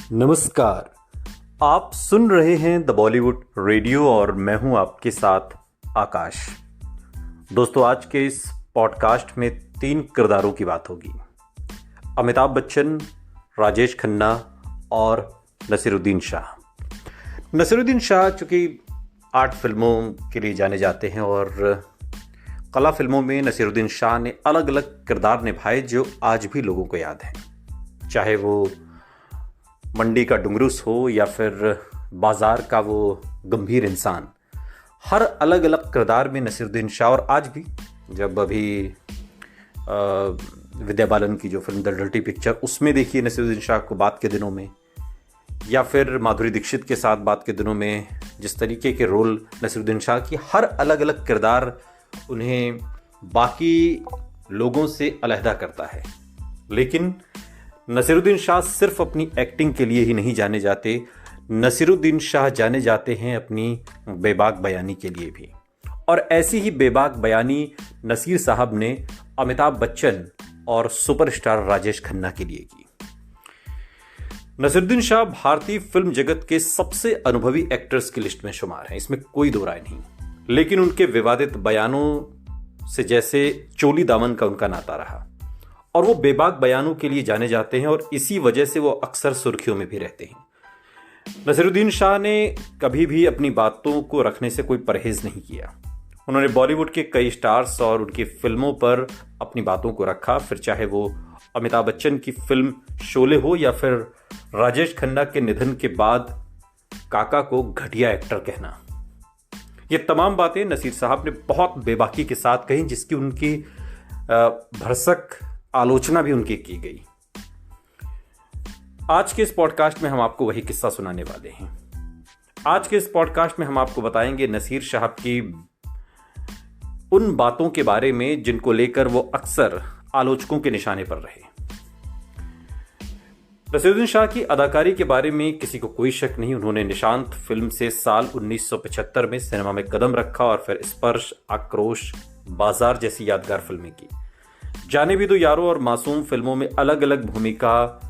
नमस्कार। आप सुन रहे हैं द बॉलीवुड रेडियो और मैं हूं आपके साथ आकाश। दोस्तों, आज के इस पॉडकास्ट में 3 किरदारों की बात होगी। अमिताभ बच्चन, राजेश खन्ना और नसीरुद्दीन शाह। नसीरुद्दीन शाह चूंकि आर्ट फिल्मों के लिए जाने जाते हैं और कला फिल्मों में नसीरुद्दीन शाह ने अलग अलग किरदार निभाए जो आज भी लोगों को याद हैं, चाहे वो मंडी का डुंगरूस हो या फिर बाजार का वो गंभीर इंसान। हर अलग अलग किरदार में नसीरुद्दीन शाह, और आज भी जब अभी विद्या बालन की जो फिल्म द डर्टी पिक्चर, उसमें देखिए नसीरुद्दीन शाह को बात के दिनों में, या फिर माधुरी दीक्षित के साथ बात के दिनों में जिस तरीके के रोल नसीरुद्दीन शाह की, हर अलग अलग किरदार उन्हें बाकी लोगों से अलहदा करता है। लेकिन नसीरुद्दीन शाह सिर्फ अपनी एक्टिंग के लिए ही नहीं जाने जाते, नसीरुद्दीन शाह जाने जाते हैं अपनी बेबाक बयानी के लिए भी। और ऐसी ही बेबाक बयानी नसीर साहब ने अमिताभ बच्चन और सुपरस्टार राजेश खन्ना के लिए की। नसीरुद्दीन शाह भारतीय फिल्म जगत के सबसे अनुभवी एक्टर्स की लिस्ट में शुमार हैं, इसमें कोई दो राय नहीं। लेकिन उनके विवादित बयानों से जैसे चोली दामन का उनका नाता रहा और वो बेबाक बयानों के लिए जाने जाते हैं और इसी वजह से वो अक्सर सुर्खियों में भी रहते हैं। नसीरुद्दीन शाह ने कभी भी अपनी बातों को रखने से कोई परहेज नहीं किया। उन्होंने बॉलीवुड के कई स्टार्स और उनकी फिल्मों पर अपनी बातों को रखा, फिर चाहे वो अमिताभ बच्चन की फिल्म शोले हो या फिर राजेश खन्ना के निधन के बाद काका को घटिया एक्टर कहना। ये तमाम बातें नसीर साहब ने बहुत बेबाकी के साथ कही, जिसकी उनकी भरसक आलोचना भी उनकी की गई। आज के इस पॉडकास्ट में हम आपको वही किस्सा सुनाने वाले हैं। आज के इस पॉडकास्ट में हम आपको बताएंगे नसीर साहब की उन बातों के बारे में जिनको लेकर वो अक्सर आलोचकों के निशाने पर रहे। नसीरुद्दीन शाह की अदाकारी के बारे में किसी को कोई शक नहीं। उन्होंने निशांत फिल्म से साल 1975 में सिनेमा में कदम रखा और फिर स्पर्श, आक्रोश, बाजार जैसी यादगार फिल्में की। जाने भी दो यारों और मासूम फिल्मों में अलग अलग भूमिका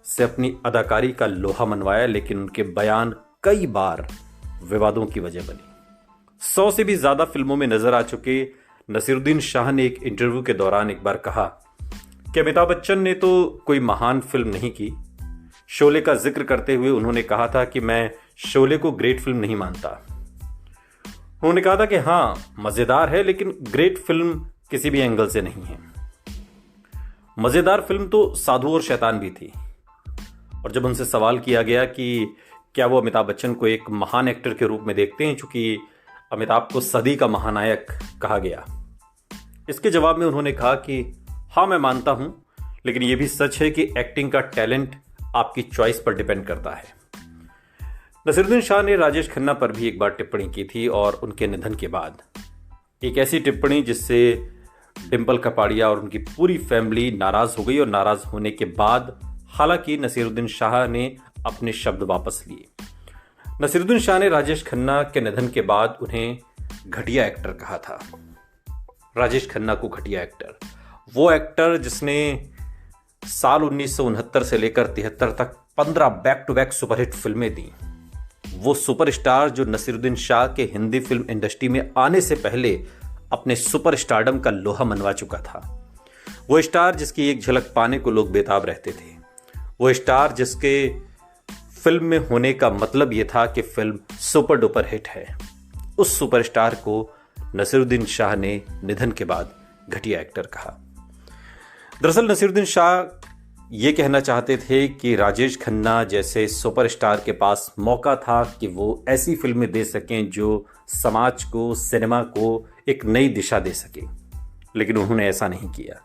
से अपनी अदाकारी का लोहा मनवाया, लेकिन उनके बयान कई बार विवादों की वजह बनी। 100 से भी ज्यादा फिल्मों में नजर आ चुके नसीरुद्दीन शाह ने एक इंटरव्यू के दौरान एक बार कहा कि अमिताभ बच्चन ने तो कोई महान फिल्म नहीं की। शोले का जिक्र करते हुए उन्होंने कहा था कि मैं शोले को ग्रेट फिल्म नहीं मानता। उन्होंने कहा था कि हाँ, मजेदार है लेकिन ग्रेट फिल्म किसी भी एंगल से नहीं है। मजेदार फिल्म तो साधु और शैतान भी थी। और जब उनसे सवाल किया गया कि क्या वो अमिताभ बच्चन को एक महान एक्टर के रूप में देखते हैं, चूंकि अमिताभ को सदी का महानायक कहा गया, इसके जवाब में उन्होंने कहा कि हाँ, मैं मानता हूं, लेकिन यह भी सच है कि एक्टिंग का टैलेंट आपकी चॉइस पर डिपेंड करता है। नसीरुद्दीन शाह ने राजेश खन्ना पर भी एक बार टिप्पणी की थी और उनके निधन के बाद एक ऐसी टिप्पणी जिससे डिंपल कपाड़िया और उनकी पूरी फैमिली नाराज हो गई। और नाराज होने के बाद हालांकि नसीरुद्दीन शाह ने अपने शब्द वापस लिए। नसीरुद्दीन शाह ने राजेश खन्ना के निधन के बाद उन्हें घटिया एक्टर कहा था। राजेश खन्ना को घटिया एक्टर, वो एक्टर जिसने साल 1969 से लेकर 73 तक 15 बैक टू बैक सुपरहिट फिल्में दी। वो सुपरस्टार जो नसीरुद्दीन शाह के हिंदी फिल्म इंडस्ट्री में आने से पहले अपने सुपर स्टारडम का लोहा मनवा चुका था। वो स्टार जिसकी एक झलक पाने को लोग बेताब रहते थे। वो स्टार जिसके फिल्म में होने का मतलब यह था कि फिल्म सुपर डुपर हिट है। उस सुपरस्टार को नसीरुद्दीन शाह ने निधन के बाद घटिया एक्टर कहा। दरअसल नसीरुद्दीन शाह ये कहना चाहते थे कि राजेश खन्ना जैसे सुपरस्टार के पास मौका था कि वो ऐसी फिल्में दे सकें जो समाज को, सिनेमा को एक नई दिशा दे सके, लेकिन उन्होंने ऐसा नहीं किया।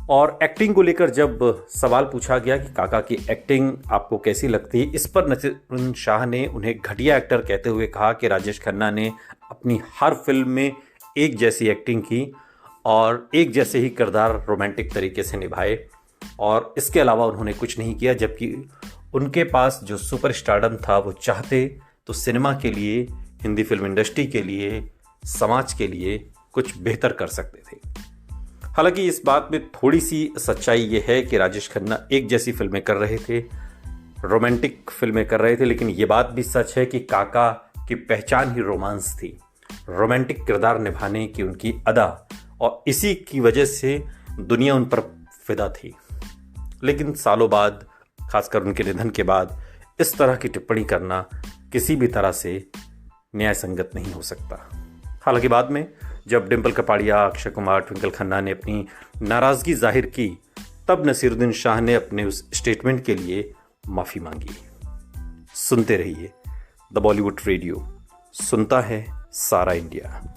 और एक्टिंग को लेकर जब सवाल पूछा गया कि काका की एक्टिंग आपको कैसी लगती है, इस पर नसीरुद्दीन शाह ने उन्हें घटिया एक्टर कहते हुए कहा कि राजेश खन्ना ने अपनी हर फिल्म में एक जैसी एक्टिंग की और एक जैसे ही किरदार रोमांटिक तरीके से निभाए, और इसके अलावा उन्होंने कुछ नहीं किया। जबकि उनके पास जो सुपर स्टारडम था, वो चाहते तो सिनेमा के लिए, हिंदी फिल्म इंडस्ट्री के लिए, समाज के लिए कुछ बेहतर कर सकते थे। हालांकि इस बात में थोड़ी सी सच्चाई यह है कि राजेश खन्ना एक जैसी फिल्में कर रहे थे, रोमांटिक फिल्में कर रहे थे, लेकिन ये बात भी सच है कि काका की पहचान ही रोमांस थी, रोमांटिक किरदार निभाने की उनकी अदा, और इसी की वजह से दुनिया उन पर फिदा थी। लेकिन सालों बाद, खासकर उनके निधन के बाद, इस तरह की टिप्पणी करना किसी भी तरह से न्याय संगत नहीं हो सकता। हालांकि बाद में जब डिम्पल कपाड़िया, अक्षय कुमार, ट्विंकल खन्ना ने अपनी नाराजगी जाहिर की, तब नसीरुद्दीन शाह ने अपने उस स्टेटमेंट के लिए माफी मांगी। सुनते रहिए द बॉलीवुड रेडियो, सुनता है सारा इंडिया।